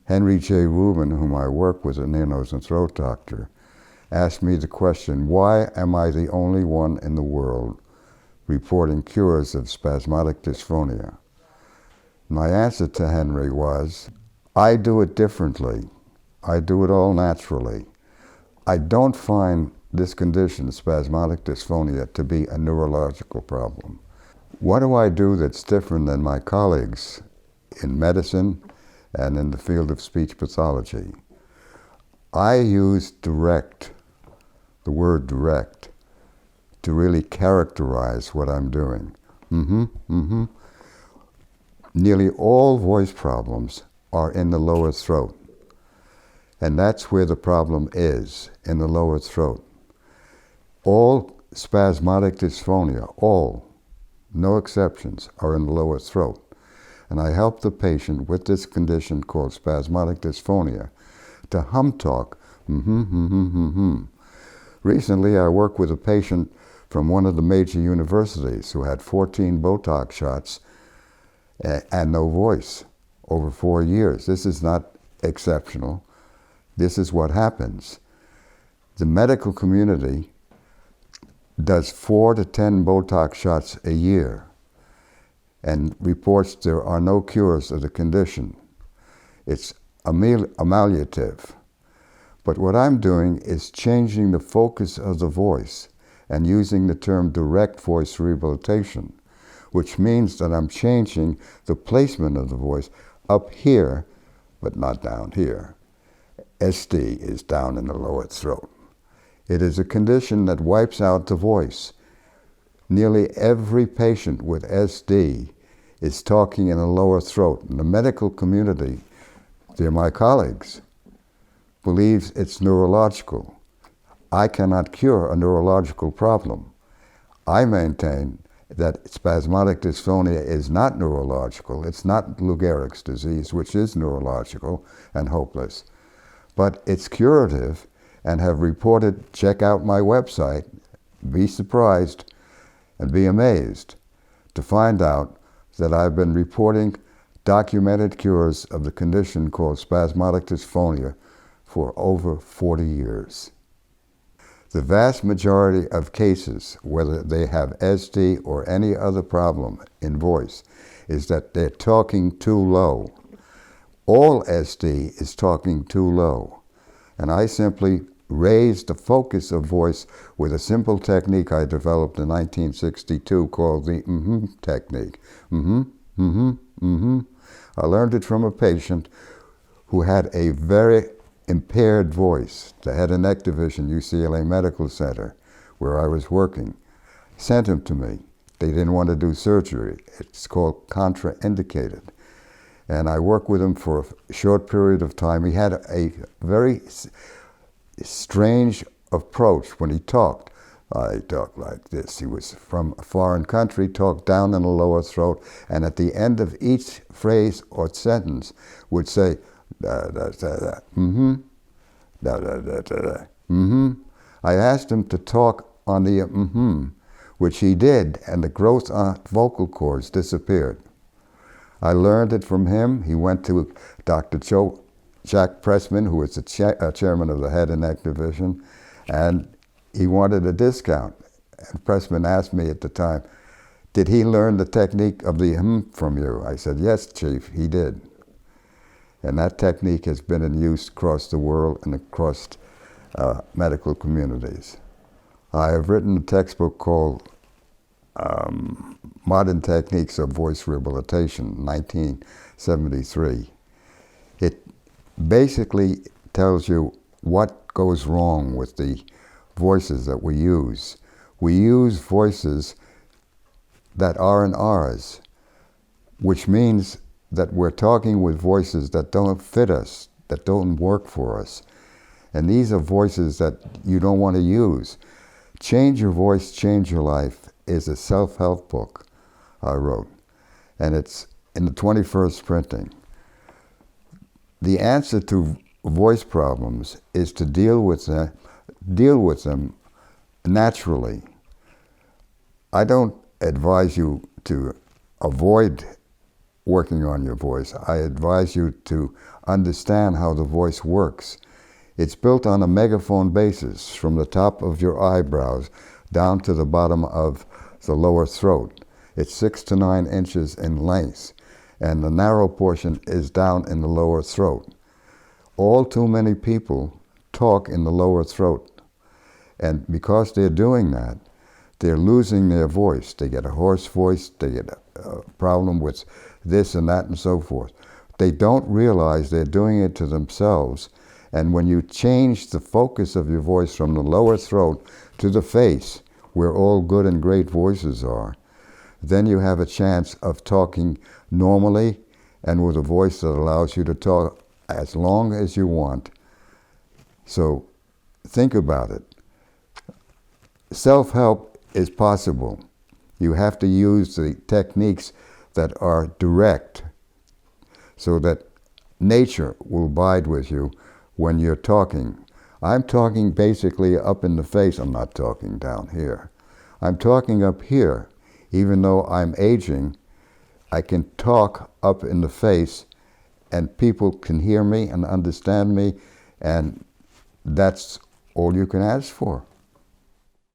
Henry J. Rubin, whom I work with, an ear, nose, and throat doctor, asked me the question, why am I the only one in the world reporting cures of spasmodic dysphonia? My answer to Henry was, I do it differently. I do it all naturally. I don't find this condition, spasmodic dysphonia, to be a neurological problem. What do I do that's different than my colleagues in medicine and in the field of speech pathology? I use direct, the word direct, to really characterize what I'm doing. Nearly all voice problems are in the lower throat. And that's where the problem is, in the lower throat. All spasmodic dysphonia, all, no exceptions, are in the lower throat. And I help the patient with this condition called spasmodic dysphonia to hum talk, Recently, I worked with a patient from one of the major universities who had 14 Botox shots and no voice over 4 years. This is not exceptional. This is what happens. The medical community does 4 to 10 Botox shots a year and reports there are no cures of the condition. It's ameliorative. But what I'm doing is changing the focus of the voice and using the term direct voice rehabilitation, which means that I'm changing the placement of the voice up here, but not down here. SD is down in the lower throat. It is a condition that wipes out the voice. Nearly every patient with SD is talking in the lower throat. And the medical community, they're my colleagues, believes it's neurological. I cannot cure a neurological problem. I maintain that spasmodic dysphonia is not neurological. It's not Lou Gehrig's disease, which is neurological and hopeless. But it's curative, and have reported, check out my website, be surprised and be amazed to find out that I've been reporting documented cures of the condition called spasmodic dysphonia for over 40 years. The vast majority of cases, whether they have SD or any other problem in voice, is that they're talking too low. All SD is talking too low. And I simply raise the focus of voice with a simple technique I developed in 1962 called the technique. I learned it from a patient who had a very impaired voice. The head and neck division, UCLA Medical Center, where I was working, sent him to me. They didn't want to do surgery. It's called contraindicated. And I worked with him for a short period of time. He had a very strange approach when he talked. He talked like this. He was from a foreign country, talked down in the lower throat, and at the end of each phrase or sentence would say, da da da da, da da da da da, I asked him to talk on the which he did, and the growth on vocal cords disappeared. I learned it from him. He went to Dr. Jack Pressman, who was the chairman of the head and neck division, and he wanted a discount. And Pressman asked me at the time, did he learn the technique of the from you? I said, yes, Chief, he did. And that technique has been in use across the world and across medical communities. I have written a textbook called Modern Techniques of Voice Rehabilitation, 1973. It basically tells you what goes wrong with the voices that we use. We use voices that aren't ours, which means that we're talking with voices that don't fit us, that don't work for us. And these are voices that you don't want to use. Change Your Voice, Change Your Life is a self-help book I wrote, and it's in the 21st printing. The answer to voice problems is to deal with them naturally. I don't advise you to avoid working on your voice, I advise you to understand how the voice works. It's built on a megaphone basis from the top of your eyebrows down to the bottom of the lower throat. It's 6 to 9 inches in length, and the narrow portion is down in the lower throat. All too many people talk in the lower throat, and because they're doing that, they're losing their voice. They get a hoarse voice, they get a problem with this and that and so forth. They don't realize they're doing it to themselves, and when you change the focus of your voice from the lower throat to the face, where all good and great voices are, then you have a chance of talking normally and with a voice that allows you to talk as long as you want. So think about it. Self-help is possible. You have to use the techniques that are direct so that nature will abide with you when you're talking. I'm talking basically up in the face. I'm not talking down here. I'm talking up here. Even though I'm aging, I can talk up in the face and people can hear me and understand me, and that's all you can ask for.